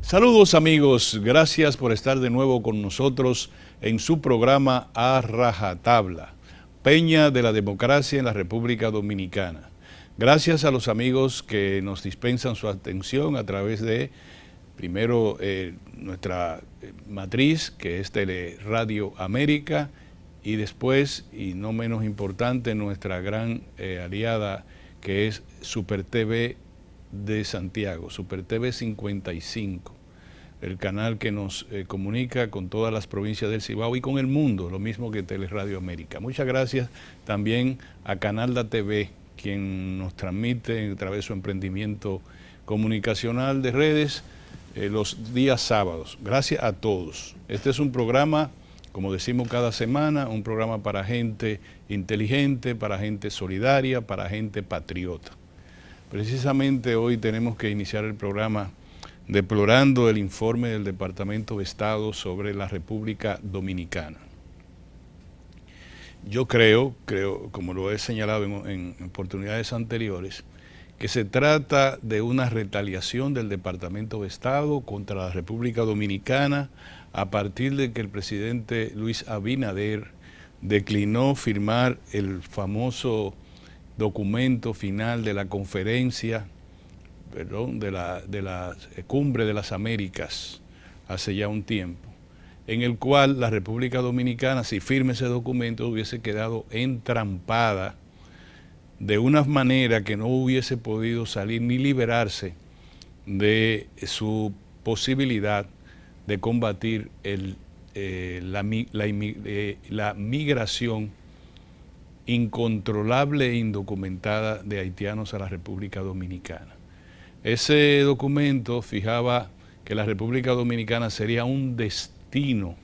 Saludos amigos, gracias por estar de nuevo con nosotros en su programa A Rajatabla, Peña de la Democracia en la República Dominicana. Gracias a los amigos que nos dispensan su atención a través de, primero, nuestra matriz, que es Teleradio América, y después, y no menos importante, nuestra gran aliada, que es Super TV de Santiago, Super TV 55, el canal que nos comunica con todas las provincias del Cibao y con el mundo, lo mismo que Teleradio América. Muchas gracias también a Canalda TV, quien nos transmite a través de su emprendimiento comunicacional de redes los días sábados. Gracias a todos. Este es un programa, como decimos cada semana, un programa para gente inteligente, para gente solidaria, para gente patriota. Precisamente hoy tenemos que iniciar el programa deplorando el informe del Departamento de Estado sobre la República Dominicana. Yo creo, como lo he señalado en oportunidades anteriores, que se trata de una retaliación del Departamento de Estado contra la República Dominicana a partir de que el presidente Luis Abinader declinó firmar el famoso documento final de la conferencia, de la Cumbre de las Américas hace ya un tiempo, en el cual la República Dominicana, si firma ese documento, hubiese quedado entrampada de una manera que no hubiese podido salir ni liberarse de su posibilidad de combatir la migración incontrolable e indocumentada de haitianos a la República Dominicana. Ese documento fijaba que la República Dominicana sería un destino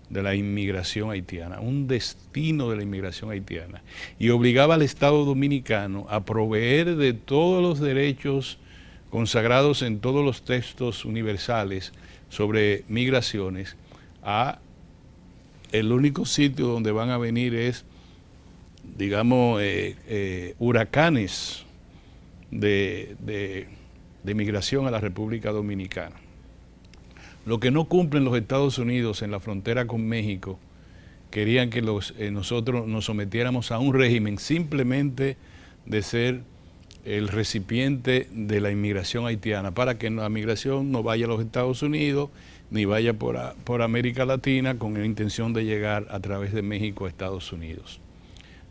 de la inmigración haitiana, un destino de la inmigración haitiana, y obligaba al Estado dominicano a proveer de todos los derechos consagrados en todos los textos universales sobre migraciones a el único sitio donde van a venir es, digamos, huracanes de migración a la República Dominicana. Lo que no cumplen los Estados Unidos en la frontera con México, querían que nosotros nos sometiéramos a un régimen simplemente de ser el recipiente de la inmigración haitiana, para que la migración no vaya a los Estados Unidos, ni vaya por América Latina con la intención de llegar a través de México a Estados Unidos.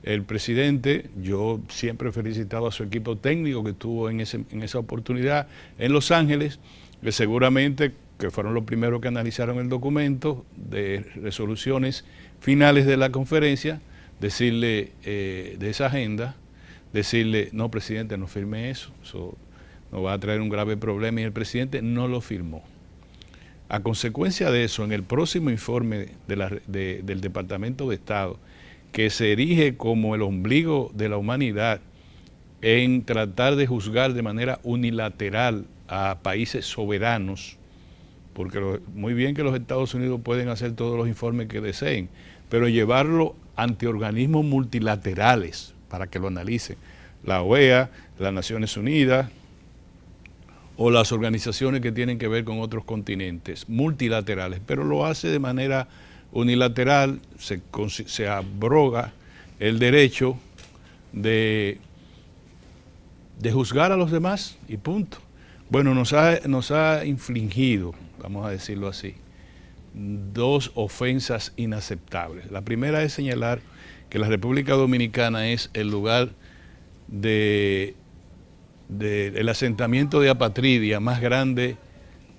El presidente, yo siempre he felicitado a su equipo técnico que estuvo en esa oportunidad en Los Ángeles, que seguramente que fueron los primeros que analizaron el documento de resoluciones finales de la conferencia, decirle de esa agenda, decirle, no, presidente, no firme eso nos va a traer un grave problema, y el presidente no lo firmó. A consecuencia de eso, en el próximo informe del Departamento de Estado, que se erige como el ombligo de la humanidad en tratar de juzgar de manera unilateral a países soberanos, porque muy bien que los Estados Unidos pueden hacer todos los informes que deseen, pero llevarlo ante organismos multilaterales para que lo analicen, la OEA, las Naciones Unidas o las organizaciones que tienen que ver con otros continentes, multilaterales, pero lo hace de manera unilateral, se abroga el derecho de juzgar a los demás y punto. Bueno, nos ha infligido, vamos a decirlo así, dos ofensas inaceptables. La primera es señalar que la República Dominicana es el lugar del asentamiento de apatridia más grande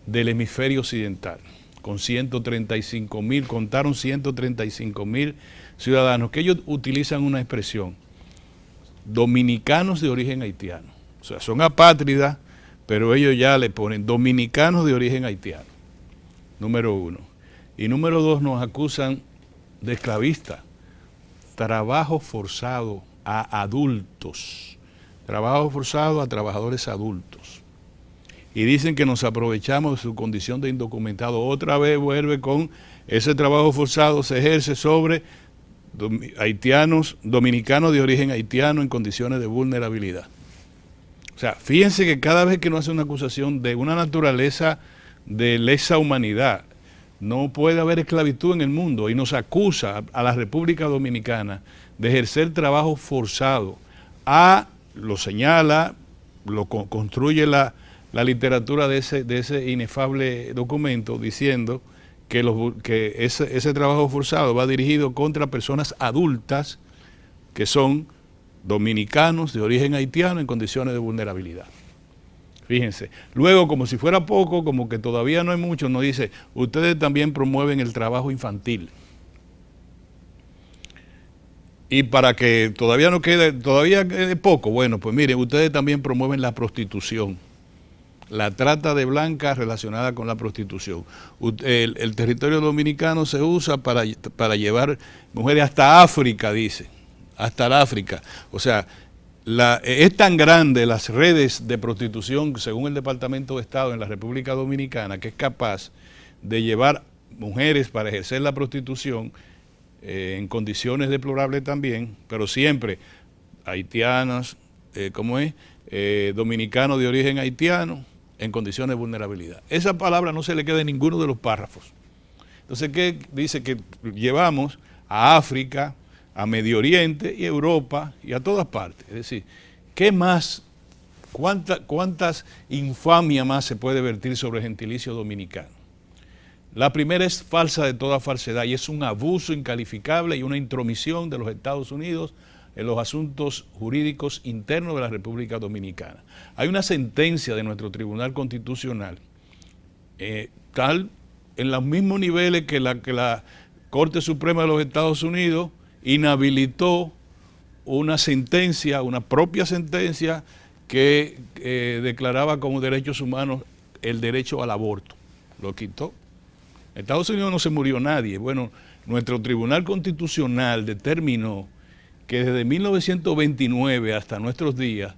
del hemisferio occidental, con 135.000, contaron 135.000 ciudadanos, que ellos utilizan una expresión, dominicanos de origen haitiano. O sea, son apátridas, pero ellos ya le ponen dominicanos de origen haitiano, número uno. Y número dos, nos acusan de esclavistas, trabajo forzado a adultos, trabajo forzado a trabajadores adultos. Y dicen que nos aprovechamos de su condición de indocumentados. Otra vez vuelve con ese trabajo forzado se ejerce sobre haitianos, dominicanos de origen haitiano en condiciones de vulnerabilidad. O sea, fíjense que cada vez que nos hace una acusación de una naturaleza de lesa humanidad. No puede haber esclavitud en el mundo y nos acusa a la República Dominicana de ejercer trabajo forzado. Lo señala, construye la literatura de ese inefable documento diciendo que ese trabajo forzado va dirigido contra personas adultas que son dominicanos de origen haitiano en condiciones de vulnerabilidad. Fíjense. Luego, como si fuera poco, como que todavía no hay mucho, nos dice, ustedes también promueven el trabajo infantil. Y para que todavía quede poco, bueno, pues miren, ustedes también promueven la prostitución, la trata de blancas relacionada con la prostitución. El territorio dominicano se usa para llevar mujeres hasta África, dice, hasta el África. O sea, es tan grande las redes de prostitución, según el Departamento de Estado en la República Dominicana, que es capaz de llevar mujeres para ejercer la prostitución en condiciones deplorables también, pero siempre haitianas, dominicanos de origen haitiano, en condiciones de vulnerabilidad. Esa palabra no se le queda en ninguno de los párrafos. Entonces, ¿qué dice? Que llevamos a África, a Medio Oriente y Europa y a todas partes. Es decir, ¿qué más? ¿Cuántas infamias más se puede vertir sobre el gentilicio dominicano? La primera es falsa de toda falsedad y es un abuso incalificable y una intromisión de los Estados Unidos en los asuntos jurídicos internos de la República Dominicana. Hay una sentencia de nuestro Tribunal Constitucional, tal en los mismos niveles que la Corte Suprema de los Estados Unidos inhabilitó una sentencia, una propia sentencia que declaraba como derechos humanos el derecho al aborto. Lo quitó. En Estados Unidos no se murió nadie. Bueno, nuestro Tribunal Constitucional determinó que desde 1929 hasta nuestros días,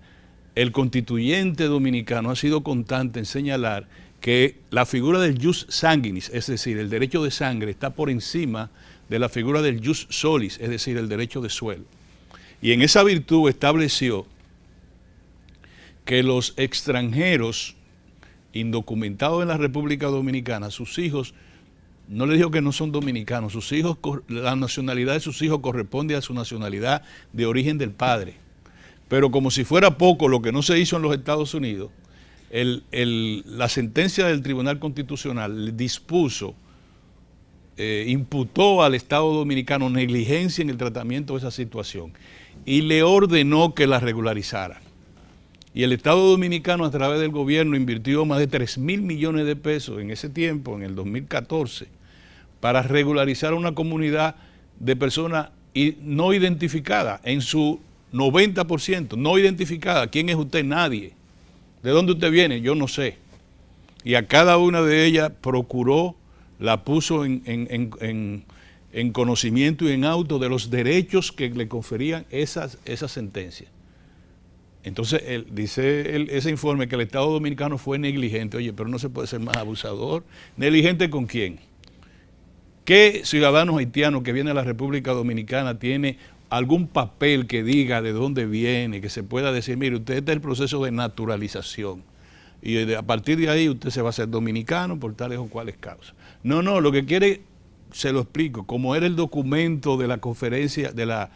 el constituyente dominicano ha sido constante en señalar que la figura del jus sanguinis, es decir, el derecho de sangre, está por encima de la figura del jus solis, es decir, el derecho de suelo. Y en esa virtud estableció que los extranjeros indocumentados en la República Dominicana, sus hijos, no le digo que no son dominicanos, sus hijos, la nacionalidad de sus hijos corresponde a su nacionalidad de origen del padre. Pero como si fuera poco lo que no se hizo en los Estados Unidos, la sentencia del Tribunal Constitucional dispuso, imputó al Estado Dominicano negligencia en el tratamiento de esa situación y le ordenó que la regularizara. Y el Estado Dominicano, a través del gobierno, invirtió más de 3.000 millones de pesos en ese tiempo, en el 2014, para regularizar una comunidad de personas no identificadas, en su 90%, no identificada. ¿Quién es usted? Nadie. ¿De dónde usted viene? Yo no sé. Y a cada una de ellas procuró, la puso en conocimiento y en auto de los derechos que le conferían esas sentencias. Entonces, dice ese informe que el Estado Dominicano fue negligente. Oye, pero no se puede ser más abusador. ¿Negligente con quién? ¿Qué ciudadano haitiano que viene a la República Dominicana tiene algún papel que diga de dónde viene, que se pueda decir, mire, usted está en el proceso de naturalización y a partir de ahí usted se va a hacer dominicano por tales o cuales causas? No, lo que quiere, se lo explico, como era el documento de la conferencia, de la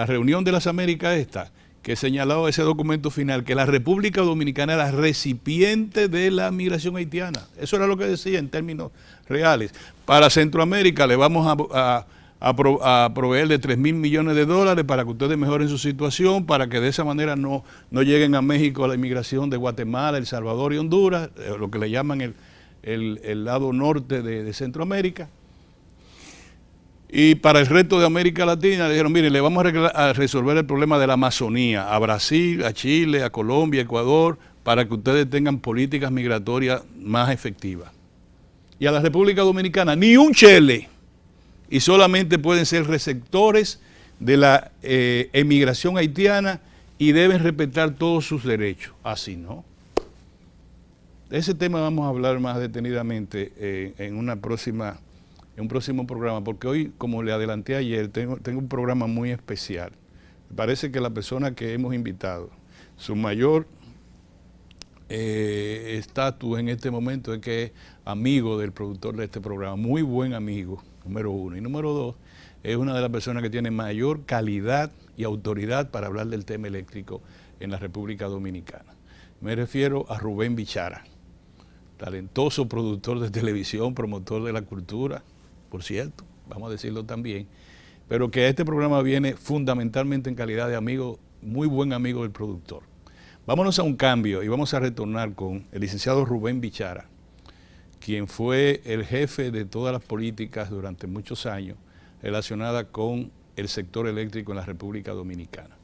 reunión de las Américas que señalaba ese documento final, que la República Dominicana era recipiente de la migración haitiana. Eso era lo que decía en términos reales. Para Centroamérica le vamos a proveer de 3.000 millones de dólares para que ustedes mejoren su situación, para que de esa manera no lleguen a México a la inmigración de Guatemala, El Salvador y Honduras, lo que le llaman el lado norte de Centroamérica. Y para el resto de América Latina le dijeron, mire, le vamos a resolver el problema de la Amazonía, a Brasil, a Chile, a Colombia, a Ecuador, para que ustedes tengan políticas migratorias más efectivas. Y a la República Dominicana, ni un chele. Y solamente pueden ser receptores de la emigración haitiana y deben respetar todos sus derechos. Así no. De ese tema vamos a hablar más detenidamente en un próximo programa, porque hoy, como le adelanté ayer, tengo un programa muy especial. Me parece que la persona que hemos invitado, su mayor estatus en este momento es que es amigo del productor de este programa, muy buen amigo, número uno. Y número dos, es una de las personas que tiene mayor calidad y autoridad para hablar del tema eléctrico en la República Dominicana. Me refiero a Rubén Bichara, talentoso productor de televisión, promotor de la cultura, por cierto, vamos a decirlo también, pero que a este programa viene fundamentalmente en calidad de amigo, muy buen amigo del productor. Vámonos a un cambio y vamos a retornar con el licenciado Rubén Bichara, quien fue el jefe de todas las políticas durante muchos años relacionadas con el sector eléctrico en la República Dominicana.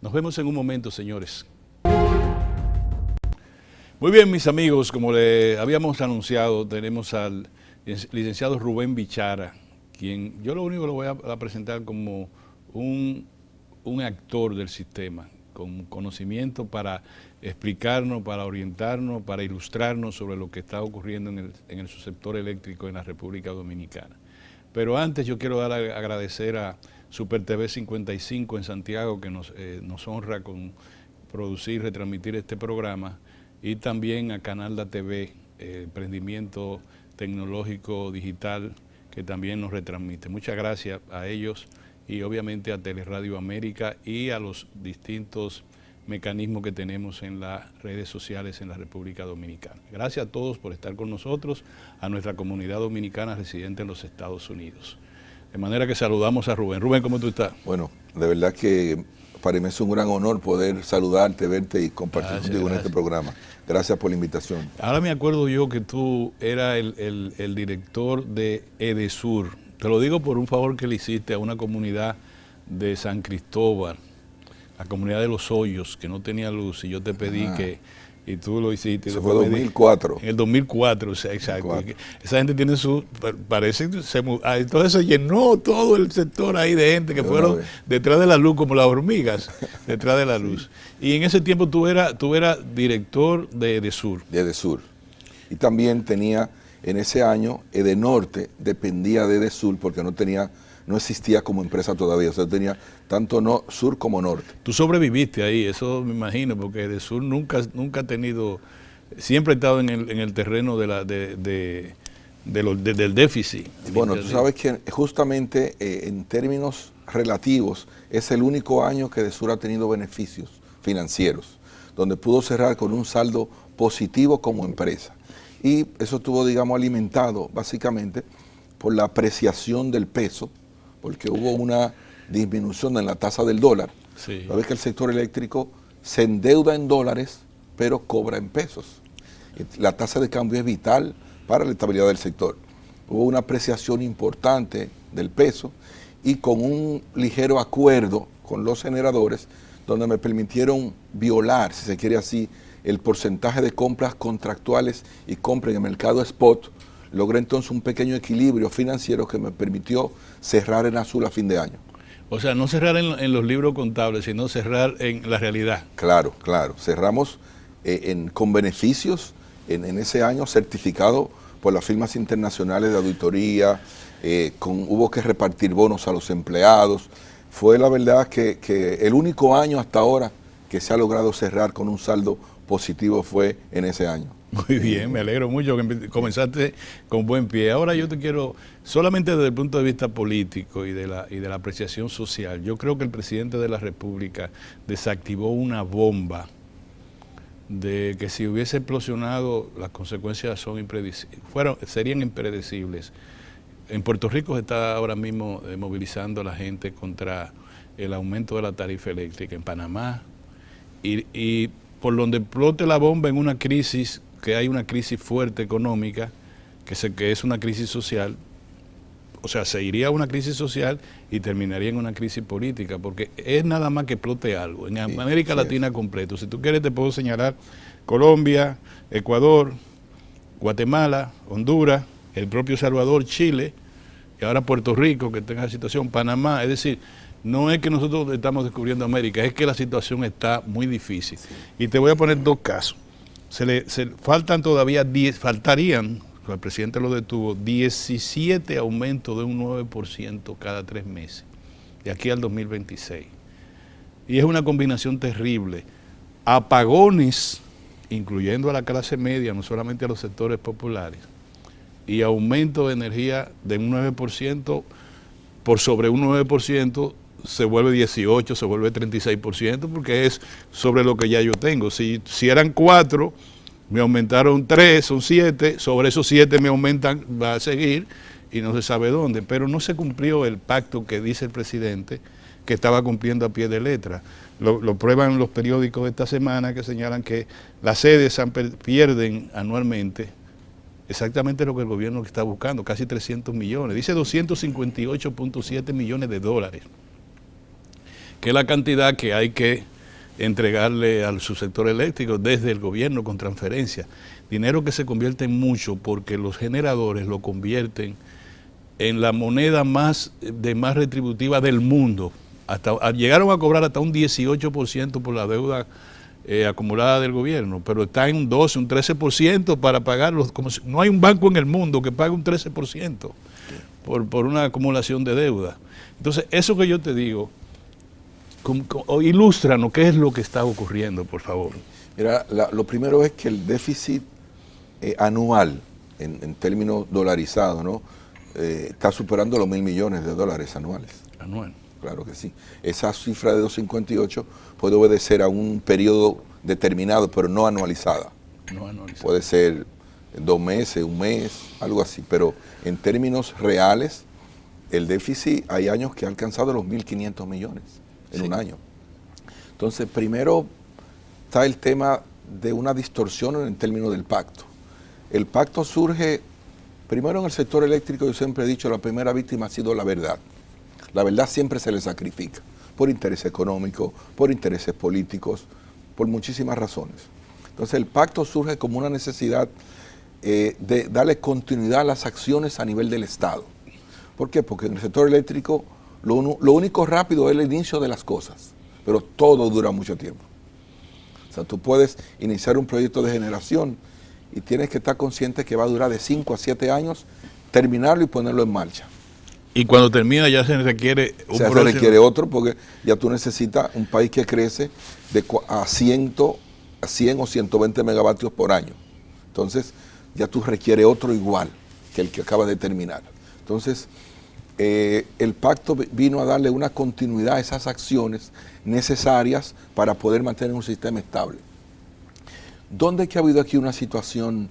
Nos vemos en un momento, señores. Muy bien, mis amigos, como le habíamos anunciado, tenemos al licenciado Rubén Bichara, quien yo lo único lo voy a presentar como un actor del sistema, con conocimiento para explicarnos, para orientarnos, para ilustrarnos sobre lo que está ocurriendo en el subsector eléctrico en la República Dominicana. Pero antes yo quiero agradecer a Super TV 55 en Santiago, que nos honra con producir, retransmitir este programa, y también a Canalda TV, emprendimiento tecnológico digital que también nos retransmite. Muchas gracias a ellos y obviamente a Teleradio América y a los distintos mecanismos que tenemos en las redes sociales en la República Dominicana. Gracias a todos por estar con nosotros, a nuestra comunidad dominicana residente en los Estados Unidos. De manera que saludamos a Rubén. Rubén, ¿cómo tú estás? Bueno, de verdad que para mí es un gran honor poder saludarte, verte y compartir contigo en este programa. Gracias por la invitación. Ahora me acuerdo yo que tú eras el director de Edesur. Te lo digo por un favor que le hiciste a una comunidad de San Cristóbal, la comunidad de Los Hoyos, que no tenía luz, y yo te pedí y tú lo hiciste. Eso fue 2004. En el 2004, o sea, exacto. 2004. Esa gente tiene entonces se llenó todo el sector ahí de gente que fueron detrás de la luz como las hormigas, detrás de la luz. Y en ese tiempo tú eras director de Edesur. De Edesur. Y también tenía, en ese año, Edenorte dependía de Edesur porque no existía como empresa todavía, o sea, tenía tanto sur como norte. Tú sobreviviste ahí, eso me imagino, porque Edesur nunca ha tenido, siempre ha estado en el terreno del déficit. Bueno, tú sabes que justamente en términos relativos es el único año que Edesur ha tenido beneficios financieros, donde pudo cerrar con un saldo positivo como empresa. Y eso estuvo, digamos, alimentado básicamente por la apreciación del peso, porque hubo una disminución en la tasa del dólar. Sí. Sabes que el sector eléctrico se endeuda en dólares, pero cobra en pesos. La tasa de cambio es vital para la estabilidad del sector. Hubo una apreciación importante del peso y con un ligero acuerdo con los generadores, donde me permitieron violar, si se quiere así, el porcentaje de compras contractuales y compras en el mercado spot. Logré entonces un pequeño equilibrio financiero que me permitió cerrar en azul a fin de año. O sea, no cerrar en los libros contables, sino cerrar en la realidad. Claro, claro. Cerramos con beneficios en ese año certificado por las firmas internacionales de auditoría, hubo que repartir bonos a los empleados. Fue la verdad que el único año hasta ahora que se ha logrado cerrar con un saldo positivo fue en ese año. Muy bien, me alegro mucho que comenzaste con buen pie. Ahora yo te quiero, solamente desde el punto de vista político y de la apreciación social, yo creo que el presidente de la República desactivó una bomba de que si hubiese explosionado las consecuencias serían impredecibles. En Puerto Rico se está ahora mismo movilizando a la gente contra el aumento de la tarifa eléctrica. En Panamá, y por donde explote la bomba en una crisis, que hay una crisis fuerte económica, que es una crisis social, o sea, se iría a una crisis social y terminaría en una crisis política, porque es nada más que explote algo. En América Latina completo, si tú quieres te puedo señalar Colombia, Ecuador, Guatemala, Honduras, el propio Salvador, Chile, y ahora Puerto Rico, que está en esa situación, Panamá. Es decir, no es que nosotros estamos descubriendo América, es que la situación está muy difícil. Y te voy a poner dos casos. Faltan todavía faltarían, el presidente lo detuvo, 17 aumentos de un 9% cada 3 meses, de aquí al 2026. Y es una combinación terrible. Apagones incluyendo a la clase media, no solamente a los sectores populares, y aumento de energía de un 9%, por sobre un 9%, se vuelve 18, se vuelve 36%, porque es sobre lo que ya yo tengo. Si eran 4, me aumentaron 3, son 7, sobre esos 7 me aumentan, va a seguir, y no se sabe dónde. Pero no se cumplió el pacto que dice el presidente, que estaba cumpliendo a pie de letra. Lo prueban los periódicos de esta semana, que señalan que las sedes pierden anualmente exactamente lo que el gobierno está buscando, casi 300 millones. Dice 258.7 millones de dólares, que es la cantidad que hay que entregarle al subsector eléctrico desde el gobierno con transferencia. Dinero que se convierte en mucho porque los generadores lo convierten en la moneda más retributiva del mundo. Llegaron a cobrar hasta un 18% por la deuda acumulada del gobierno, pero está en un 12, un 13% para pagarlos. No hay un banco en el mundo que pague un 13% por una acumulación de deuda. Entonces, eso que yo te digo, ilústranos qué es lo que está ocurriendo, por favor. Mira, lo primero es que el déficit anual, en términos dolarizados, ¿no? Está superando los $1.000 millones anuales. Anual. Claro que sí. Esa cifra de 258 puede obedecer a un periodo determinado, pero no anualizada. No anualizada. Puede ser 2 meses, un mes, algo así. Pero en términos reales, el déficit hay años que ha alcanzado los 1.500 millones en un año. Entonces, primero está el tema de una distorsión en términos del pacto. El pacto surge, primero en el sector eléctrico, yo siempre he dicho, la primera víctima ha sido la verdad. La verdad siempre se le sacrifica, por interés económico, por intereses políticos, por muchísimas razones. Entonces el pacto surge como una necesidad de darle continuidad a las acciones a nivel del Estado. ¿Por qué? Porque en el sector eléctrico lo único rápido es el inicio de las cosas, pero todo dura mucho tiempo. O sea, tú puedes iniciar un proyecto de generación y tienes que estar consciente que va a durar de 5 a 7 años terminarlo y ponerlo en marcha. Y cuando termina ya se requiere se requiere otro, porque ya tú necesitas un país que crece a 100 o 120 megavatios por año. Entonces ya tú requieres otro igual que el que acaba de terminar. Entonces el pacto vino a darle una continuidad a esas acciones necesarias para poder mantener un sistema estable. ¿Dónde es que ha habido aquí una situación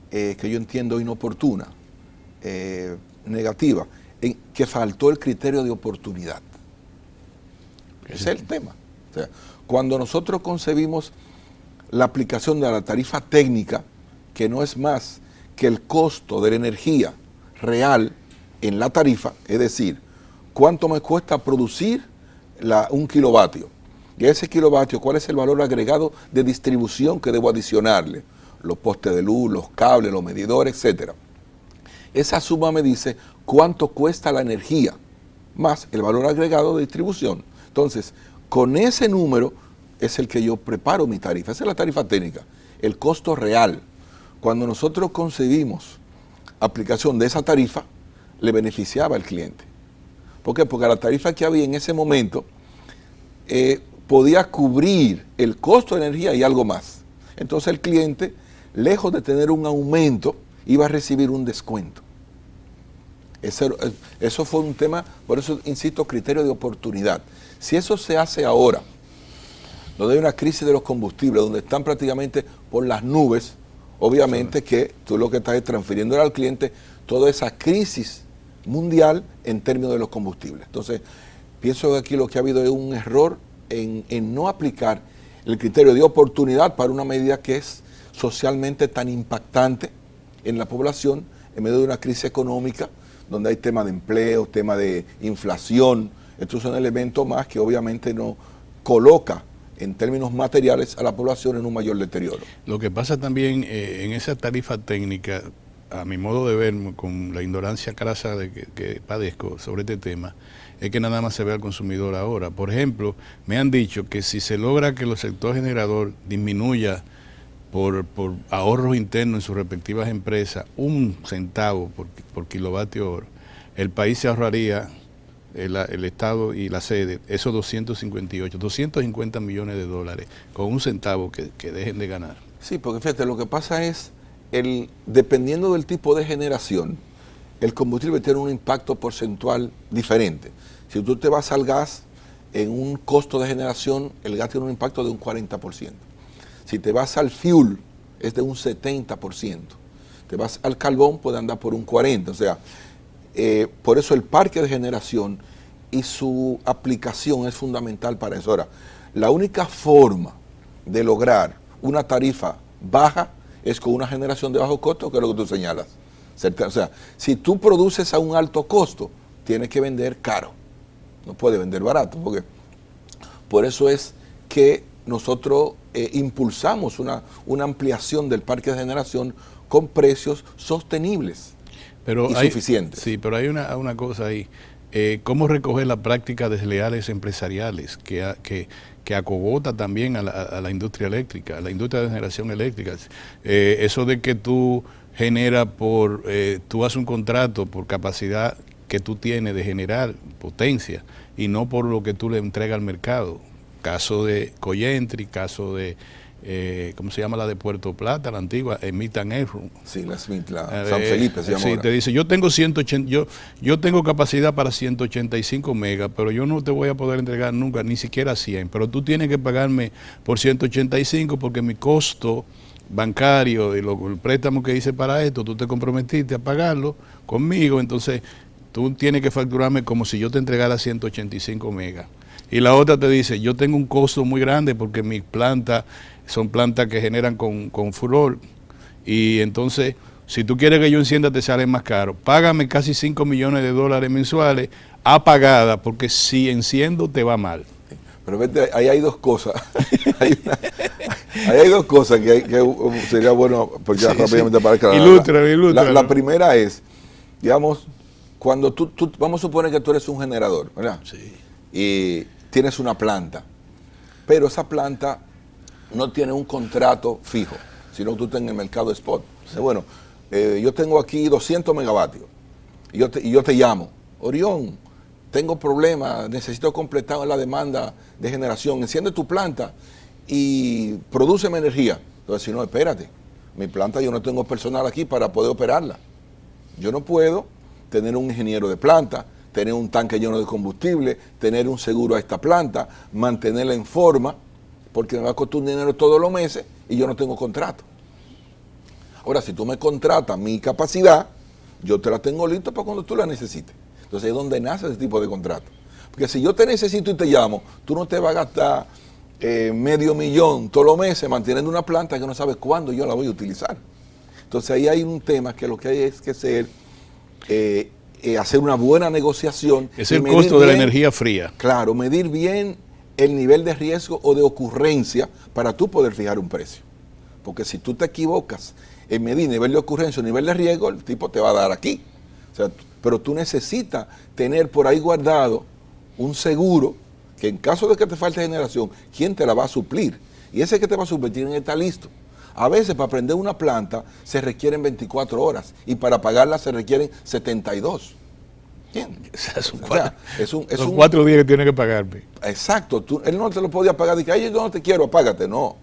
que yo entiendo inoportuna, negativa? En que faltó el criterio de oportunidad. Ese es el tema. O sea, cuando nosotros concebimos la aplicación de la tarifa técnica, que no es más que el costo de la energía real en la tarifa, es decir, cuánto me cuesta producir un kilovatio, y a ese kilovatio, cuál es el valor agregado de distribución que debo adicionarle, los postes de luz, los cables, los medidores, etcétera. Esa suma me dice cuánto cuesta la energía, más el valor agregado de distribución. Entonces, con ese número es el que yo preparo mi tarifa. Esa es la tarifa técnica, el costo real. Cuando nosotros concebimos aplicación de esa tarifa, le beneficiaba al cliente. ¿Por qué? Porque la tarifa que había en ese momento podía cubrir el costo de energía y algo más. Entonces el cliente, lejos de tener un aumento, iba a recibir un descuento. Eso fue un tema, por eso insisto, criterio de oportunidad. Si eso se hace ahora, donde hay una crisis de los combustibles, donde están prácticamente por las nubes, obviamente que tú lo que estás es transfiriendo al cliente toda esa crisis mundial en términos de los combustibles. Entonces, pienso que aquí lo que ha habido es un error en no aplicar el criterio de oportunidad para una medida que es socialmente tan impactante en la población en medio de una crisis económica, donde hay tema de empleo, tema de inflación. Estos son elementos más que obviamente no coloca en términos materiales a la población en un mayor deterioro. Lo que pasa también en esa tarifa técnica, a mi modo de ver, con la ignorancia crasa que padezco sobre este tema, es que nada más se ve al consumidor ahora. Por ejemplo, me han dicho que si se logra que el sector generador disminuya por ahorros internos en sus respectivas empresas, 1 centavo por kilovatio hora, el país se ahorraría, el Estado y la sede, esos 250 millones de dólares, con 1 centavo que dejen de ganar. Sí, porque fíjate, lo que pasa es, dependiendo del tipo de generación, el combustible tiene un impacto porcentual diferente. Si tú te vas al gas, en un costo de generación, el gas tiene un impacto de un 40%. Si te vas al fuel, es de un 70%. Te vas al carbón, puede andar por un 40%. O sea, por eso el parque de generación y su aplicación es fundamental para eso. Ahora, la única forma de lograr una tarifa baja es con una generación de bajo costo, que es lo que tú señalas. O sea, si tú produces a un alto costo, tienes que vender caro. No puedes vender barato, porque por eso es que nosotros impulsamos una ampliación del parque de generación con precios sostenibles y suficientes. Sí, pero hay una cosa ahí. ¿Cómo recoger las prácticas desleales empresariales que acogota también a la industria eléctrica, a la industria de generación eléctrica? Eso de que tú generas tú haces un contrato por capacidad que tú tienes de generar potencia y no por lo que tú le entregas al mercado. Caso de Coyentri, caso de, ¿cómo se llama la de Puerto Plata, la antigua? Smith & Nephew. Sí, la Smith, San Felipe se llama. Sí, ahora. te dice, yo tengo 180, yo tengo capacidad para 185 megas, pero yo no te voy a poder entregar nunca, ni siquiera 100, pero tú tienes que pagarme por 185 porque mi costo bancario y el préstamo que hice para esto, tú te comprometiste a pagarlo conmigo, entonces tú tienes que facturarme como si yo te entregara 185 megas. Y la otra te dice, yo tengo un costo muy grande porque mis plantas son plantas que generan con furor. Y entonces, si tú quieres que yo encienda, te sale más caro. Págame casi $5 millones mensuales apagada, porque si enciendo te va mal. Pero vete, ahí hay dos cosas. ahí hay dos cosas que sería bueno, porque Sí, rápidamente sí. para que Ilustra. la primera es, digamos, cuando tú, vamos a suponer que tú eres un generador, ¿verdad? Sí. Y tienes una planta, pero esa planta no tiene un contrato fijo, sino que tú estás en el mercado spot. Dice, bueno, yo tengo aquí 200 megavatios y yo te llamo, Orión, tengo problemas, necesito completar la demanda de generación, enciende tu planta y prodúceme energía. Entonces, si no, espérate, mi planta yo no tengo personal aquí para poder operarla. Yo no puedo tener un ingeniero de planta, tener un tanque lleno de combustible, tener un seguro a esta planta, mantenerla en forma, porque me va a costar un dinero todos los meses y yo no tengo contrato. Ahora, si tú me contratas mi capacidad, yo te la tengo lista para cuando tú la necesites. Entonces, es donde nace ese tipo de contrato. Porque si yo te necesito y te llamo, tú no te vas a gastar $500,000 todos los meses manteniendo una planta que no sabes cuándo yo la voy a utilizar. Entonces, ahí hay un tema que lo que hay es que ser... hacer una buena negociación. Es el costo de la energía fría. Claro, medir bien el nivel de riesgo o de ocurrencia para tú poder fijar un precio. Porque si tú te equivocas en medir nivel de ocurrencia o nivel de riesgo, el tipo te va a dar aquí. O sea, pero tú necesitas tener por ahí guardado un seguro que en caso de que te falte generación, ¿quién te la va a suplir? Y ese que te va a suplir tiene que estar listo. A veces para prender una planta se requieren 24 horas y para pagarla se requieren 72. ¿Entiendes? Son 4 días que tiene que pagarme. Exacto. Él no te lo podía pagar. Dice, ay, yo no te quiero, apágate. No.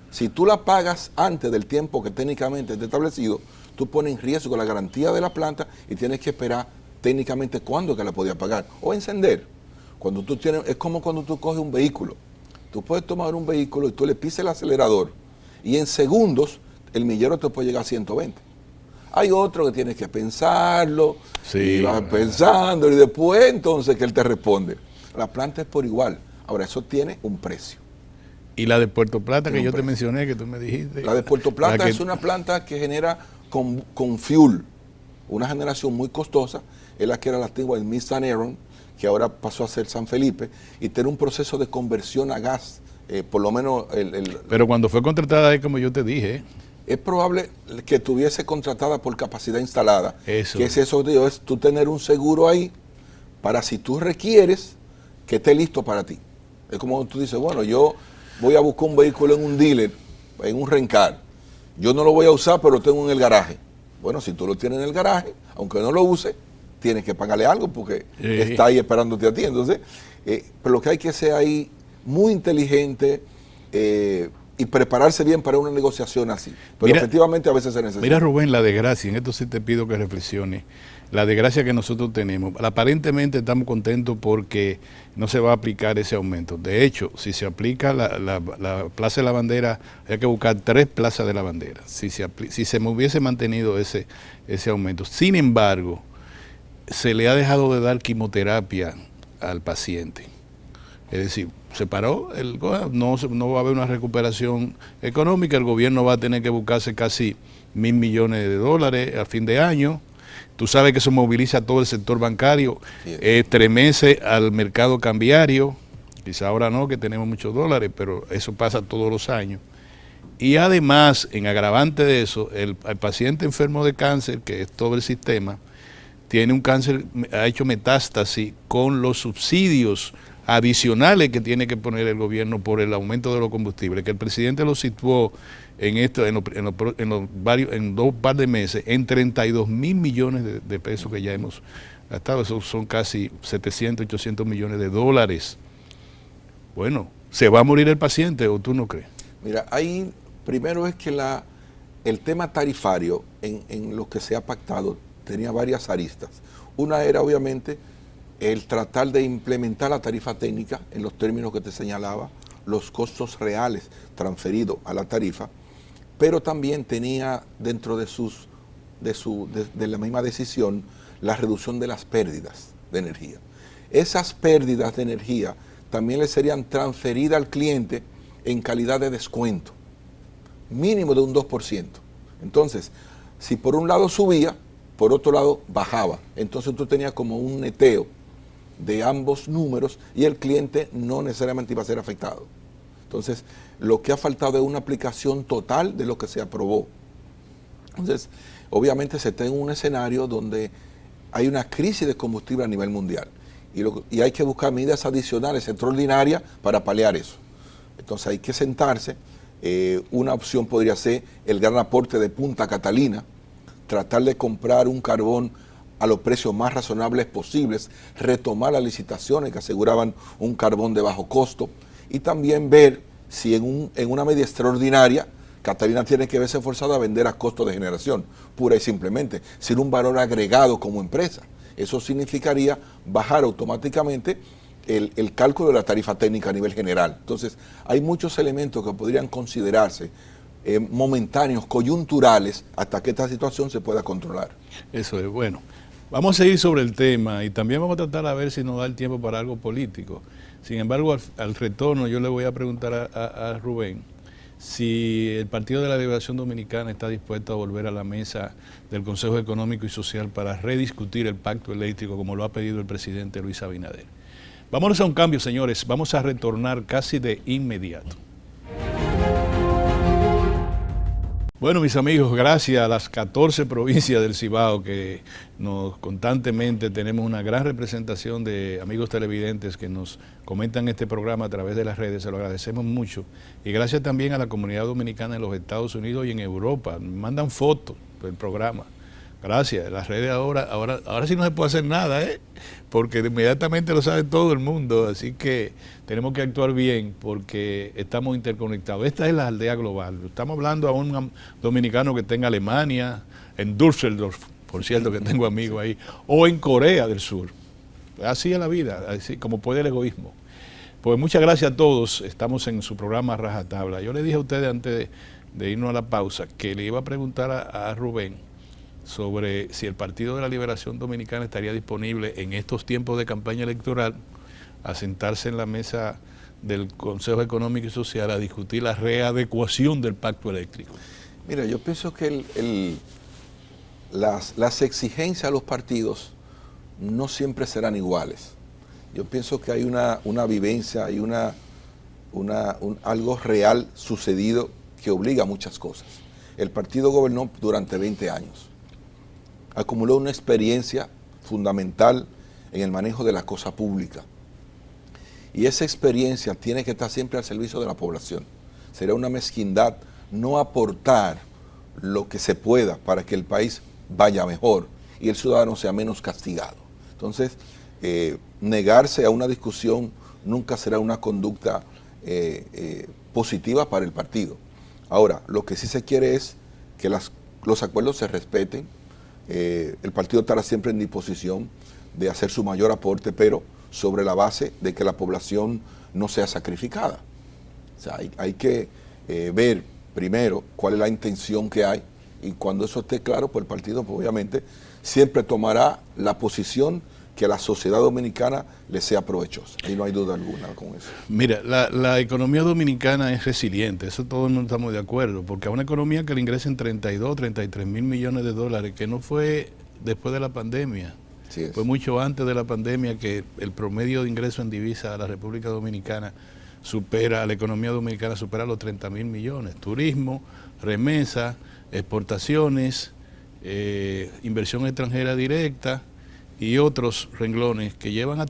Si tú la pagas antes del tiempo que técnicamente está establecido, tú pones en riesgo la garantía de la planta y tienes que esperar técnicamente cuándo que la podías pagar. O encender. Cuando tú tienes, es como cuando tú coges un vehículo. Tú puedes tomar un vehículo y tú le pisas el acelerador y en segundos el millero te puede llegar a 120. Hay otro que tienes que pensarlo, sí, y vas pensando y después entonces que él te responde. La planta es por igual. Ahora, eso tiene un precio. Y la de Puerto Plata que yo te mencioné, que tú me dijiste. La de Puerto Plata es una planta que genera con fuel, una generación muy costosa, es la que era la antigua de Miss San Aaron, que ahora pasó a ser San Felipe, y tiene un proceso de conversión a gas, por lo menos... Pero cuando fue contratada es como yo te dije. Es probable que estuviese contratada por capacidad instalada. Eso. Que es eso, es tú tener un seguro ahí para si tú requieres que esté listo para ti. Es como tú dices, bueno, yo voy a buscar un vehículo en un dealer, en un rencar. Yo no lo voy a usar, pero lo tengo en el garaje. Bueno, si tú lo tienes en el garaje, aunque no lo uses, tienes que pagarle algo porque está ahí esperándote a ti. Entonces, pero lo que hay que ser ahí muy inteligente, y prepararse bien para una negociación así. Pero Mira, efectivamente a veces se necesita. Mira, Rubén, la desgracia, en esto sí te pido que reflexiones, la desgracia que nosotros tenemos. Aparentemente estamos contentos porque no se va a aplicar ese aumento. De hecho, si se aplica la Plaza de la Bandera, hay que buscar 3 plazas de la bandera, si se hubiese mantenido ese aumento. Sin embargo, se le ha dejado de dar quimioterapia al paciente. Es decir, se paró, no va a haber una recuperación económica, el gobierno va a tener que buscarse casi $1.000 millones a fin de año. Tú sabes que eso moviliza a todo el sector bancario, estremece al mercado cambiario, quizá ahora no, que tenemos muchos dólares, pero eso pasa todos los años. Y además, en agravante de eso, el paciente enfermo de cáncer, que es todo el sistema, tiene un cáncer, ha hecho metástasis con los subsidios adicionales que tiene que poner el gobierno por el aumento de los combustibles, que el presidente lo situó en 2 par de meses en 32.000 millones de pesos que ya hemos gastado. Eso son casi 700, 800 millones de dólares. Bueno, ¿se va a morir el paciente o tú no crees? Mira, ahí primero es que el tema tarifario en lo que se ha pactado tenía varias aristas. Una era obviamente el tratar de implementar la tarifa técnica en los términos que te señalaba, los costos reales transferidos a la tarifa, pero también tenía dentro de la misma decisión la reducción de las pérdidas de energía. Esas pérdidas de energía también le serían transferidas al cliente en calidad de descuento, mínimo de un 2%. Entonces, si por un lado subía, por otro lado bajaba. Entonces tú tenías como un neteo de ambos números y el cliente no necesariamente iba a ser afectado. Entonces, lo que ha faltado es una aplicación total de lo que se aprobó. Entonces, obviamente se está en un escenario donde hay una crisis de combustible a nivel mundial y hay que buscar medidas adicionales, extraordinarias, para paliar eso. Entonces hay que sentarse. Una opción podría ser el gran aporte de Punta Catalina, tratar de comprar un carbón a los precios más razonables posibles, retomar las licitaciones que aseguraban un carbón de bajo costo y también ver si en una medida extraordinaria Catalina tiene que verse forzada a vender a costo de generación, pura y simplemente, sin un valor agregado como empresa. Eso significaría bajar automáticamente el cálculo de la tarifa técnica a nivel general. Entonces, hay muchos elementos que podrían considerarse momentáneos, coyunturales, hasta que esta situación se pueda controlar. Eso es bueno. Vamos a seguir sobre el tema y también vamos a tratar a ver si nos da el tiempo para algo político. Sin embargo, al retorno yo le voy a preguntar a Rubén si el Partido de la Liberación Dominicana está dispuesto a volver a la mesa del Consejo Económico y Social para rediscutir el pacto eléctrico como lo ha pedido el presidente Luis Abinader. Vámonos a un cambio, señores. Vamos a retornar casi de inmediato. Bueno, mis amigos, gracias a las 14 provincias del Cibao que nos constantemente tenemos una gran representación de amigos televidentes que nos comentan este programa a través de las redes, se lo agradecemos mucho. Y gracias también a la comunidad dominicana en los Estados Unidos y en Europa, me mandan fotos del programa. Gracias, las redes ahora sí no se puede hacer nada, porque inmediatamente lo sabe todo el mundo, así que tenemos que actuar bien porque estamos interconectados. Esta es la aldea global, estamos hablando a un dominicano que está en Alemania, en Düsseldorf, por cierto que tengo amigos ahí, o en Corea del Sur. Así es la vida, así como puede el egoísmo. Pues muchas gracias a todos, estamos en su programa Rajatabla. Yo le dije a ustedes antes de irnos a la pausa que le iba a preguntar a Rubén sobre si el Partido de la Liberación Dominicana estaría disponible en estos tiempos de campaña electoral a sentarse en la mesa del Consejo Económico y Social a discutir la readecuación del pacto eléctrico. Mira, yo pienso que las exigencias a los partidos no siempre serán iguales. Yo pienso que hay una vivencia, hay algo real sucedido que obliga a muchas cosas. El partido gobernó durante 20 años. Acumuló una experiencia fundamental en el manejo de la cosa pública. Y esa experiencia tiene que estar siempre al servicio de la población. Será una mezquindad no aportar lo que se pueda para que el país vaya mejor y el ciudadano sea menos castigado. Entonces, negarse a una discusión nunca será una conducta positiva para el partido. Ahora, lo que sí se quiere es que los acuerdos se respeten. El partido estará siempre en disposición de hacer su mayor aporte, pero sobre la base de que la población no sea sacrificada. O sea, hay que ver primero cuál es la intención que hay, y cuando eso esté claro, pues el partido pues, obviamente siempre tomará la posición que a la sociedad dominicana le sea provechosa. Ahí no hay duda alguna con eso. Mira, la economía dominicana es resiliente, eso todos no estamos de acuerdo, porque a una economía que le ingresen 32, 33 mil millones de dólares, que no fue después de la pandemia, fue mucho antes de la pandemia, que el promedio de ingreso en divisa a la República Dominicana a la economía dominicana supera los 30 mil millones. Turismo, remesa, exportaciones, inversión extranjera directa y otros renglones que llevan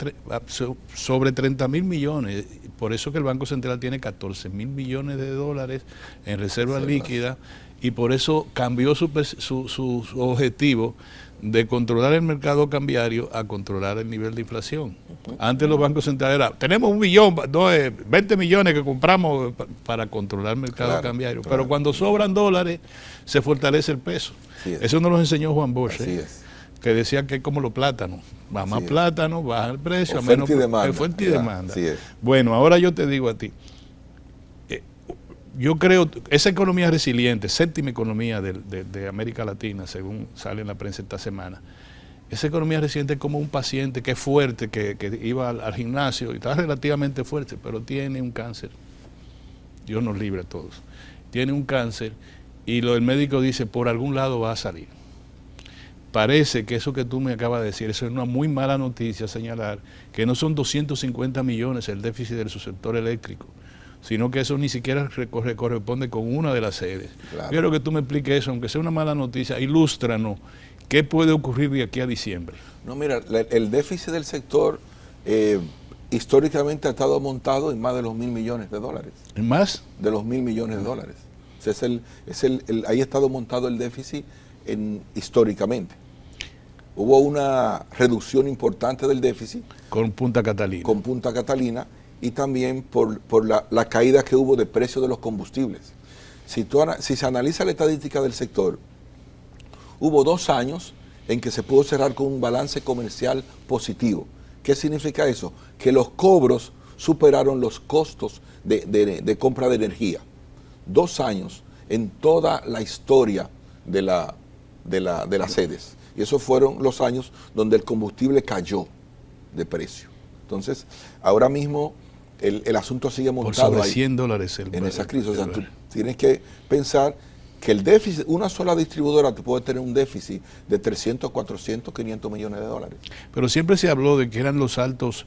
sobre 30 mil millones. Por eso que el Banco Central tiene 14 mil millones de dólares en reserva líquida, y por eso cambió su objetivo de controlar el mercado cambiario a controlar el nivel de inflación. Antes los bancos centrales tenemos 1 millón, 20 millones que compramos para controlar el mercado cambiario. Pero cuando sobran dólares, se fortalece el peso. Eso nos lo enseñó Juan Bosch, que decía que es como los plátanos. Va más plátano, baja el precio, a menos oferta y demanda. Bueno, ahora yo te digo a ti, yo creo, esa economía resiliente, séptima economía de América Latina, según sale en la prensa esta semana, esa economía resiliente es como un paciente que es fuerte, que iba al gimnasio y está relativamente fuerte, pero tiene un cáncer. Dios nos libre a todos. Tiene un cáncer y el médico dice, por algún lado va a salir. Parece que eso que tú me acabas de decir, eso es una muy mala noticia, señalar que no son 250 millones el déficit del subsector eléctrico, sino que eso ni siquiera corresponde con una de las sedes. Quiero que tú me expliques eso, aunque sea una mala noticia, ilústranos qué puede ocurrir de aquí a diciembre. No, mira, el déficit del sector históricamente ha estado montado en más de los 1.000 millones de dólares. ¿En más? De los 1.000 millones de dólares. O sea, ahí ha estado montado el déficit históricamente. Hubo una reducción importante del déficit. Con Punta Catalina. Con Punta Catalina. Y también por la caída que hubo de precios de los combustibles. Si se analiza la estadística del sector, hubo 2 años en que se pudo cerrar con un balance comercial positivo. ¿Qué significa eso? Que los cobros superaron los costos de compra de energía. 2 años en toda la historia de las sedes. Y esos fueron los años donde el combustible cayó de precio. Entonces, ahora mismo el asunto sigue montado por sobre $100 en esa crisis. O sea, tú tienes que pensar que el déficit, una sola distribuidora te puede tener un déficit de 300, 400, 500 millones de dólares. Pero siempre se habló de que eran los altos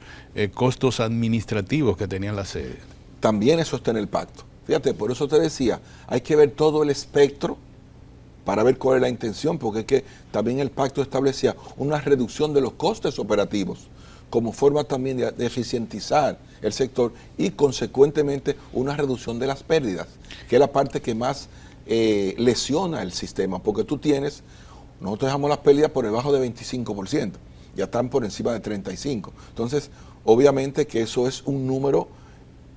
costos administrativos que tenían las sedes. También eso está en el pacto. Fíjate, por eso te decía, hay que ver todo el espectro para ver cuál es la intención, porque es que también el pacto establecía una reducción de los costes operativos como forma también de eficientizar el sector y consecuentemente una reducción de las pérdidas, que es la parte que más lesiona el sistema, porque nosotros dejamos las pérdidas por debajo de 25%, ya están por encima de 35%. Entonces, obviamente que eso es un número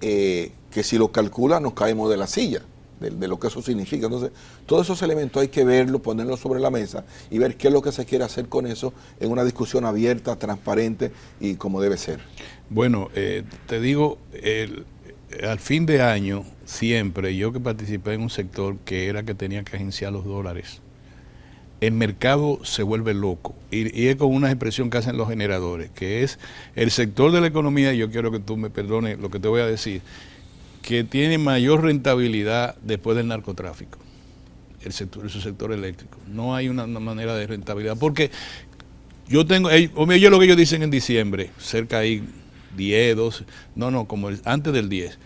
que si lo calcula nos caemos de la silla, de lo que eso significa. Entonces, todos esos elementos hay que verlos, ponerlos sobre la mesa y ver qué es lo que se quiere hacer con eso en una discusión abierta, transparente y como debe ser. Bueno, te digo, al fin de año, siempre, yo que participé en un sector que era que tenía que agenciar los dólares, el mercado se vuelve loco y es con una expresión que hacen los generadores, que es el sector de la economía, y yo quiero que tú me perdones lo que te voy a decir, que tiene mayor rentabilidad después del narcotráfico, el sector eléctrico. No hay una manera de rentabilidad, porque yo tengo, oye lo que ellos dicen en diciembre, cerca ahí 10, 12, como antes del 10.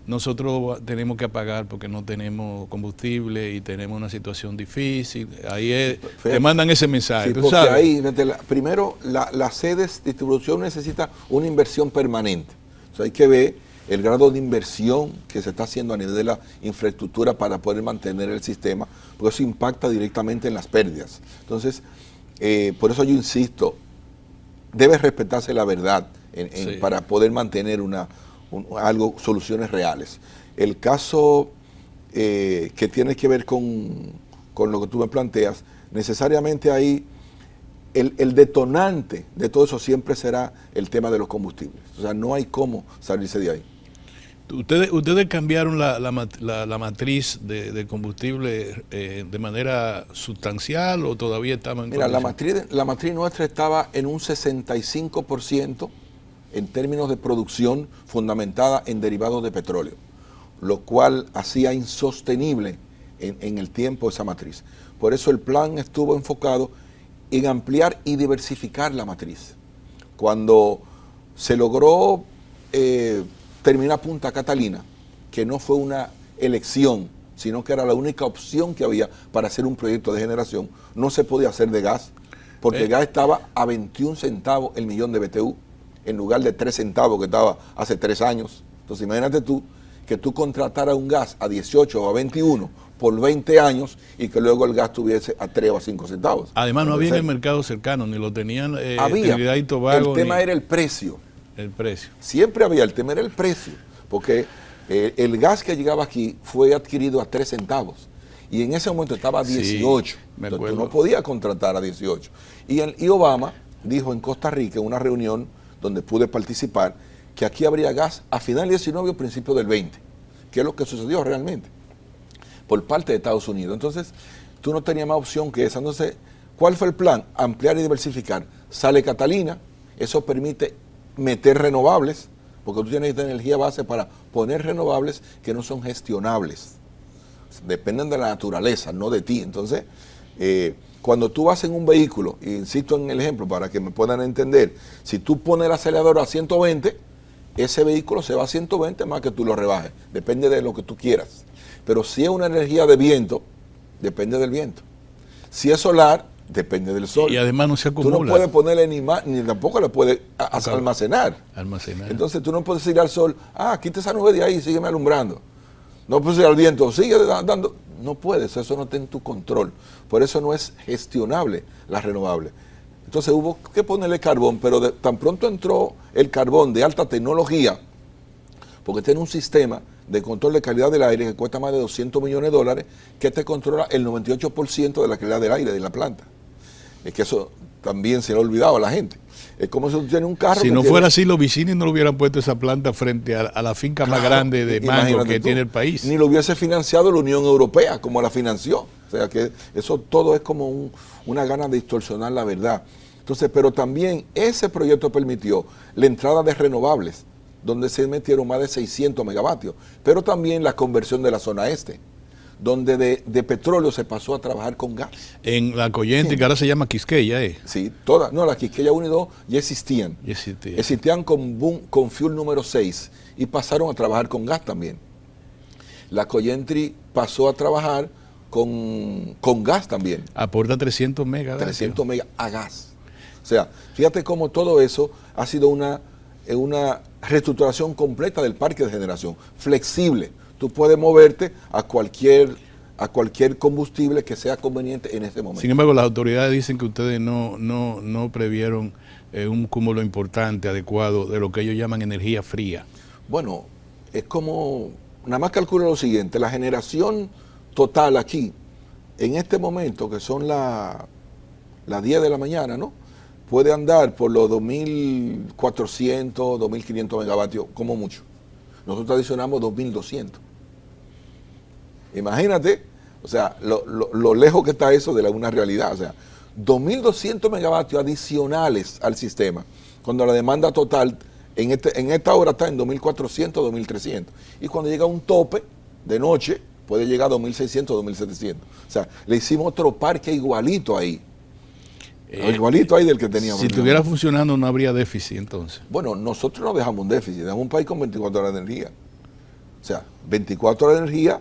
Nosotros tenemos que apagar porque no tenemos combustible y tenemos una situación difícil. Ahí te mandan ese mensaje. Sí, porque ¿sabes? Ahí, primero, las sedes de distribución necesita una inversión permanente. O sea, hay que ver el grado de inversión que se está haciendo a nivel de la infraestructura para poder mantener el sistema, porque eso impacta directamente en las pérdidas. Entonces, por eso yo insisto, debe respetarse la verdad para poder mantener soluciones reales. El caso que tiene que ver con lo que tú me planteas, necesariamente ahí el detonante de todo eso siempre será el tema de los combustibles. O sea, no hay cómo salirse de ahí. ¿Ustedes cambiaron la matriz de combustible de manera sustancial o todavía estaban en Mira, la matriz nuestra estaba en un 65% en términos de producción fundamentada en derivados de petróleo, lo cual hacía insostenible en el tiempo esa matriz. Por eso el plan estuvo enfocado en ampliar y diversificar la matriz. Cuando se logró terminar Punta Catalina, que no fue una elección, sino que era la única opción que había para hacer un proyecto de generación, no se podía hacer de gas, porque el gas estaba a 21 centavos el millón de BTU, en lugar de 3 centavos que estaba hace 3 años. Entonces imagínate tú, que tú contrataras un gas a 18 o a 21 por 20 años y que luego el gas tuviese a 3 o a 5 centavos. Además no había en el mercado cercano, ni lo tenían había, Trinidad y Tobago. El tema era el precio. El precio. Siempre había, el tema era el precio, porque el gas que llegaba aquí fue adquirido a 3 centavos y en ese momento estaba a 18. Sí, me Entonces acuerdo. tú no podías contratar a 18. Y Obama dijo en Costa Rica, en una reunión donde pude participar, que aquí habría gas a final del 19 o principio del 20, que es lo que sucedió realmente, por parte de Estados Unidos. Entonces, tú no tenías más opción que esa. Entonces, ¿cuál fue el plan? Ampliar y diversificar. Sale Catalina, eso permite meter renovables, porque tú tienes energía base para poner renovables que no son gestionables. Dependen de la naturaleza, no de ti. Entonces, cuando tú vas en un vehículo, e insisto en el ejemplo para que me puedan entender, si tú pones el acelerador a 120, ese vehículo se va a 120 más que tú lo rebajes. Depende de lo que tú quieras. Pero si es una energía de viento, depende del viento. Si es solar, depende del sol. Y además no se acumula. Tú no puedes ponerle ni tampoco le puedes almacenar. Entonces tú no puedes ir al sol, quita esa nube de ahí y sígueme alumbrando. No puedes ir al viento, sigue dando. No puedes, eso no está en tu control. Por eso no es gestionable la renovable. Entonces hubo que ponerle carbón, pero tan pronto entró el carbón de alta tecnología, porque tiene un sistema de control de calidad del aire que cuesta más de $200 millones, que te controla el 98% de la calidad del aire de la planta. Es que eso también se le ha olvidado a la gente. Es como si tú tienes un carro. Si no fuera así, los vecinos no le hubieran puesto esa planta frente a la finca más grande de mango que tiene el país. Ni lo hubiese financiado la Unión Europea como la financió. O sea que eso todo es como una gana de distorsionar la verdad. Entonces, pero también ese proyecto permitió la entrada de renovables, donde se metieron más de 600 megavatios, pero también la conversión de la zona este, donde de petróleo se pasó a trabajar con gas. En la Coyente, que ahora se llama Quisqueya, Sí, todas. No, la Quisqueya 1 y 2 ya existían. Existían con fuel número 6 y pasaron a trabajar con gas también. La Coyentri pasó a trabajar con gas también. Aporta 300 megas. 300 megas a gas. O sea, fíjate cómo todo eso ha sido una reestructuración completa del parque de generación, flexible. Tú puedes moverte a cualquier combustible que sea conveniente en ese momento. Sin embargo, las autoridades dicen que ustedes no previeron un cúmulo importante, adecuado, de lo que ellos llaman energía fría. Bueno, es como, nada más calcula lo siguiente, la generación total aquí, en este momento, que son las 10 de la mañana, ¿no? Puede andar por los 2.400, 2.500 megavatios, como mucho. Nosotros adicionamos 2.200. Imagínate, o sea, lo lejos que está eso de una realidad. O sea, 2.200 megavatios adicionales al sistema, cuando la demanda total en esta hora está en 2.400, 2.300. Y cuando llega a un tope de noche, puede llegar a 2.600, 2.700. O sea, le hicimos otro parque igualito ahí. Igualito ahí del que teníamos. Si estuviera funcionando no habría déficit entonces. Bueno, nosotros no dejamos un déficit, dejamos un país con 24 horas de energía. O sea, 24 horas de energía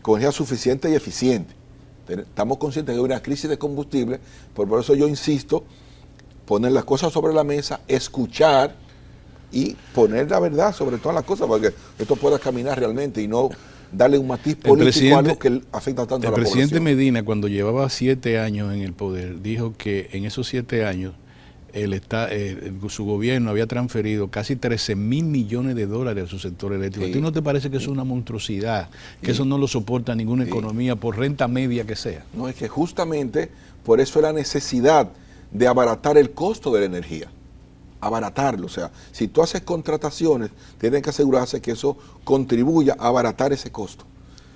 con energía suficiente y eficiente. Estamos conscientes de que hay una crisis de combustible, por eso yo insisto, poner las cosas sobre la mesa, escuchar y poner la verdad sobre todas las cosas, para que esto pueda caminar realmente y no darle un matiz político a algo que afecta tanto a la población. El presidente Medina, cuando llevaba 7 años en el poder, dijo que en esos 7 años su gobierno había transferido casi 13.000 millones de dólares a su sector eléctrico. ¿A ti no te parece que es una monstruosidad? Que eso no lo soporta ninguna economía, por renta media que sea. No, es que justamente por eso es la necesidad de abaratar el costo de la energía. Abaratarlo. O sea, si tú haces contrataciones, tienen que asegurarse que eso contribuya a abaratar ese costo.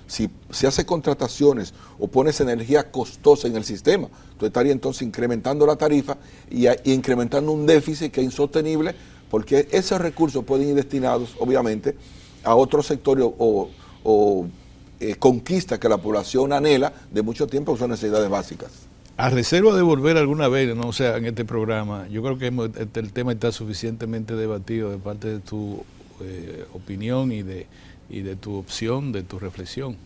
Si haces contrataciones o pones energía costosa en el sistema, tú estarías entonces incrementando la tarifa y incrementando un déficit que es insostenible, porque esos recursos pueden ir destinados, obviamente, a otros sectores o conquistas que la población anhela de mucho tiempo, que son necesidades básicas. A reserva de volver alguna vez, no, o sea, en este programa, yo creo que el tema está suficientemente debatido de parte de tu opinión y de tu opción, de tu reflexión.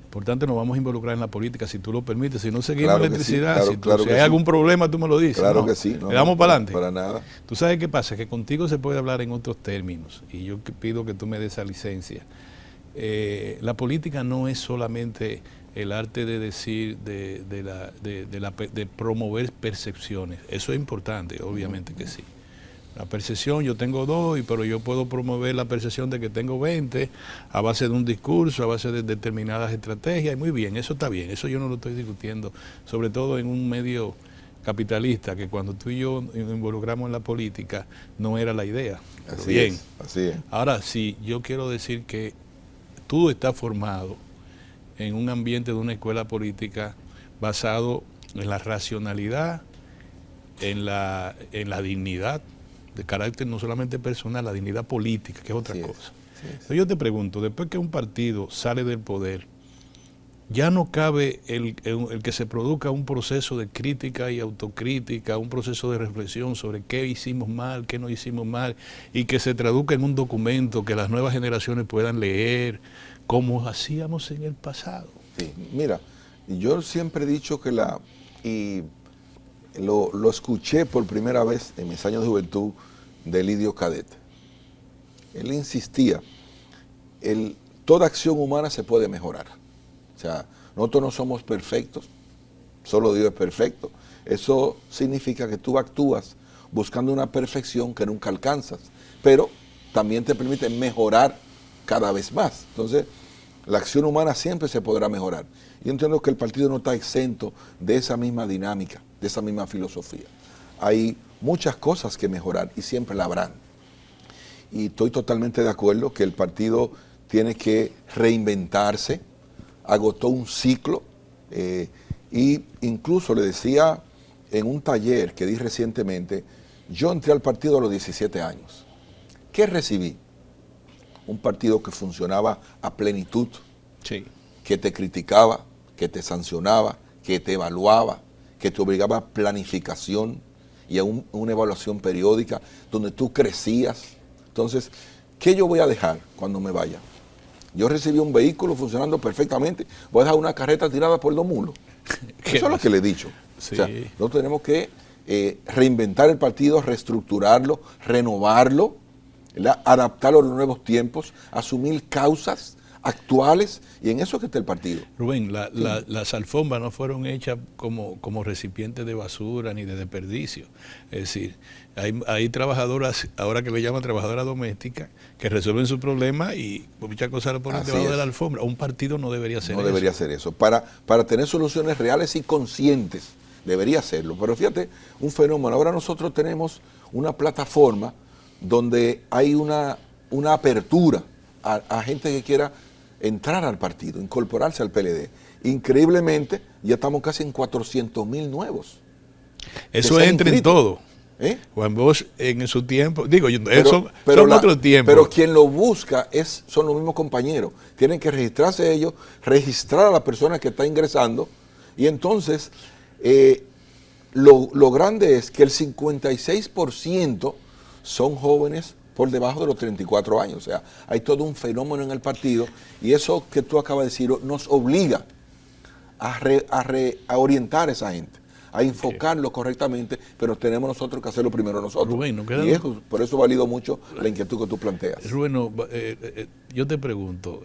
Por tanto, nos vamos a involucrar en la política, si tú lo permites. Si no seguimos claro electricidad, sí, claro, si hay algún problema, tú me lo dices. Claro que sí. ¿Le damos para adelante? Para nada. Tú sabes qué pasa, que contigo se puede hablar en otros términos, y yo pido que tú me des esa licencia. La política no es solamente el arte de decir, de promover percepciones. Eso es importante, obviamente que sí. La percepción, yo tengo 2, pero yo puedo promover la percepción de que tengo 20 a base de un discurso, a base de determinadas estrategias, y muy bien, eso está bien, eso yo no lo estoy discutiendo, sobre todo en un medio capitalista, que cuando tú y yo nos involucramos en la política, no era la idea. Así bien. es, así es. Ahora sí, yo quiero decir que tú estás formado en un ambiente de una escuela política basado en la racionalidad, en la dignidad, de carácter no solamente personal, la dignidad política, que es otra cosa. Entonces yo te pregunto, después que un partido sale del poder, ya no cabe el que se produzca un proceso de crítica y autocrítica, un proceso de reflexión sobre qué hicimos mal, qué no hicimos mal, y que se traduzca en un documento que las nuevas generaciones puedan leer, como hacíamos en el pasado. Sí, mira, yo siempre he dicho que lo escuché por primera vez en mis años de juventud de Lidio Cadet. Él insistía, toda acción humana se puede mejorar. O sea, nosotros no somos perfectos, solo Dios es perfecto. Eso significa que tú actúas buscando una perfección que nunca alcanzas, pero también te permite mejorar cada vez más. Entonces, la acción humana siempre se podrá mejorar. Yo entiendo que el partido no está exento de esa misma dinámica, de esa misma filosofía. Hay muchas cosas que mejorar y siempre la habrán. Y estoy totalmente de acuerdo que el partido tiene que reinventarse, agotó un ciclo, y incluso le decía en un taller que di recientemente, yo entré al partido a los 17 años. ¿Qué recibí? Un partido que funcionaba a plenitud, Sí. que te criticaba, que te sancionaba, que te evaluaba, que te obligaba a planificación y a una evaluación periódica donde tú crecías. Entonces, ¿qué yo voy a dejar cuando me vaya? Yo recibí un vehículo funcionando perfectamente, voy a dejar una carreta tirada por 2 mulos. Eso es lo que le he dicho. Sí. O sea, nosotros tenemos que reinventar el partido, reestructurarlo, renovarlo, ¿verdad? Adaptarlo a los nuevos tiempos, asumir causas actuales, y en eso es que está el partido. Rubén, las alfombras no fueron hechas como recipientes de basura ni de desperdicio. Es decir, hay trabajadoras, ahora que le llaman trabajadoras domésticas, que resuelven su problema y muchas cosas lo ponen debajo de la alfombra. Un partido no debería hacer eso. No debería hacer eso. Para tener soluciones reales y conscientes, debería hacerlo. Pero fíjate, un fenómeno. Ahora nosotros tenemos una plataforma donde hay una apertura a gente que quiera entrar al partido, incorporarse al PLD. Increíblemente, ya estamos casi en 400,000 nuevos. Eso entra en todo. Juan Bosch en su tiempo, digo, son otro tiempo. Pero quien lo busca son los mismos compañeros. Tienen que registrarse ellos, registrar a la persona que está ingresando, y entonces lo grande es que el 56% son jóvenes por debajo de los 34 años. O sea, hay todo un fenómeno en el partido, y eso que tú acabas de decir nos obliga a orientar a esa gente, a enfocarlo correctamente, pero tenemos nosotros que hacerlo primero nosotros. Rubén, y por eso valido mucho la inquietud que tú planteas. Rubén, yo te pregunto,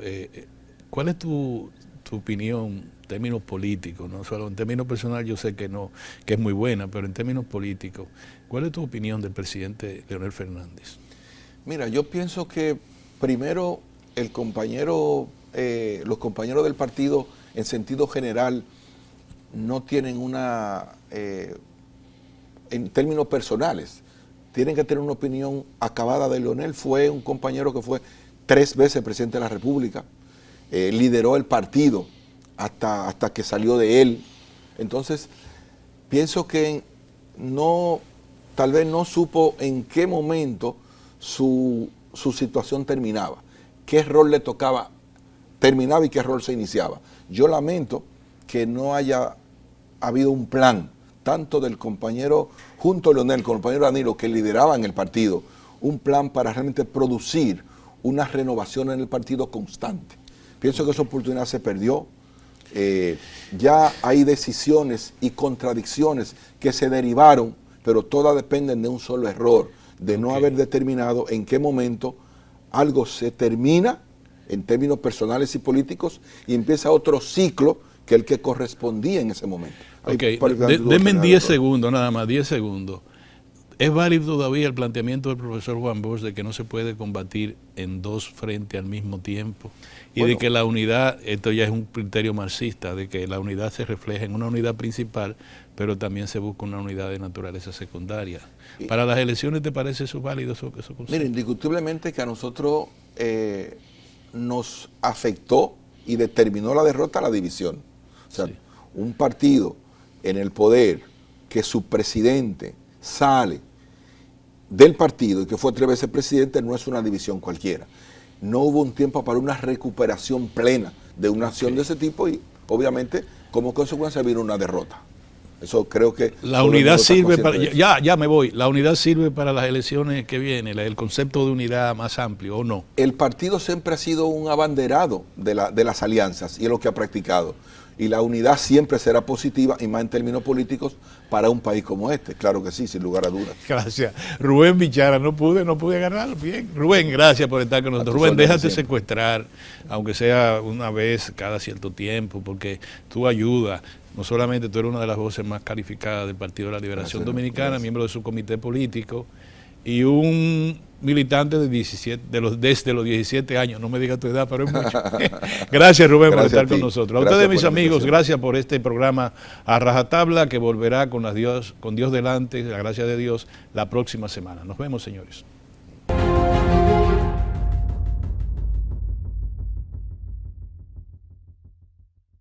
¿cuál es tu opinión términos políticos, no solo en términos personales yo sé que no, que es muy buena, pero en términos políticos, ¿cuál es tu opinión del presidente Leonel Fernández? Mira, yo pienso que primero los compañeros del partido en sentido general no tienen en términos personales, tienen que tener una opinión acabada de Leonel. Fue un compañero que fue 3 veces presidente de la República, lideró el partido hasta que salió de él. Entonces, pienso que tal vez no supo en qué momento su situación terminaba, qué rol le tocaba, terminaba y qué rol se iniciaba. Yo lamento que no haya habido un plan, tanto del compañero, junto a Leonel, con el compañero Danilo, que lideraban el partido, un plan para realmente producir una renovación en el partido constante. Pienso que esa oportunidad se perdió. Ya hay decisiones y contradicciones que se derivaron, pero todas dependen de un solo error, de no haber determinado en qué momento algo se termina en términos personales y políticos y empieza otro ciclo que el que correspondía en ese momento. Denme 10 segundos, nada más, 10 segundos. ¿Es válido todavía el planteamiento del profesor Juan Bosch de que no se puede combatir en 2 frentes al mismo tiempo? Y de que la unidad, esto ya es un criterio marxista, de que la unidad se refleja en una unidad principal, pero también se busca una unidad de naturaleza secundaria. ¿Para las elecciones te parece eso válido? Mira, indiscutiblemente que a nosotros nos afectó y determinó la derrota la división. O sea, un partido en el poder que su presidente sale del partido y que fue 3 veces presidente no es una división cualquiera. No hubo un tiempo para una recuperación plena de una acción de ese tipo y obviamente como consecuencia vino una derrota. Eso creo que... La unidad sirve para... Ya me voy. ¿La unidad sirve para las elecciones que vienen? ¿El concepto de unidad más amplio o no? El partido siempre ha sido un abanderado de las alianzas y es lo que ha practicado. Y la unidad siempre será positiva, y más en términos políticos, para un país como este. Claro que sí, sin lugar a dudas. Gracias. Rubén Bichara, no pude agarrarlo bien. Rubén, gracias por estar con nosotros. Rubén, déjate secuestrar, aunque sea una vez cada cierto tiempo, porque tú ayudas. No solamente tú eres una de las voces más calificadas del Partido de la Liberación Dominicana, miembro de su comité político, y un militante desde los 17 años, no me digas tu edad, pero es mucho. Gracias, Rubén, por estar con nosotros. A ustedes, mis amigos, gracias por este programa a rajatabla que volverá con Dios delante, la gracia de Dios, la próxima semana. Nos vemos, señores.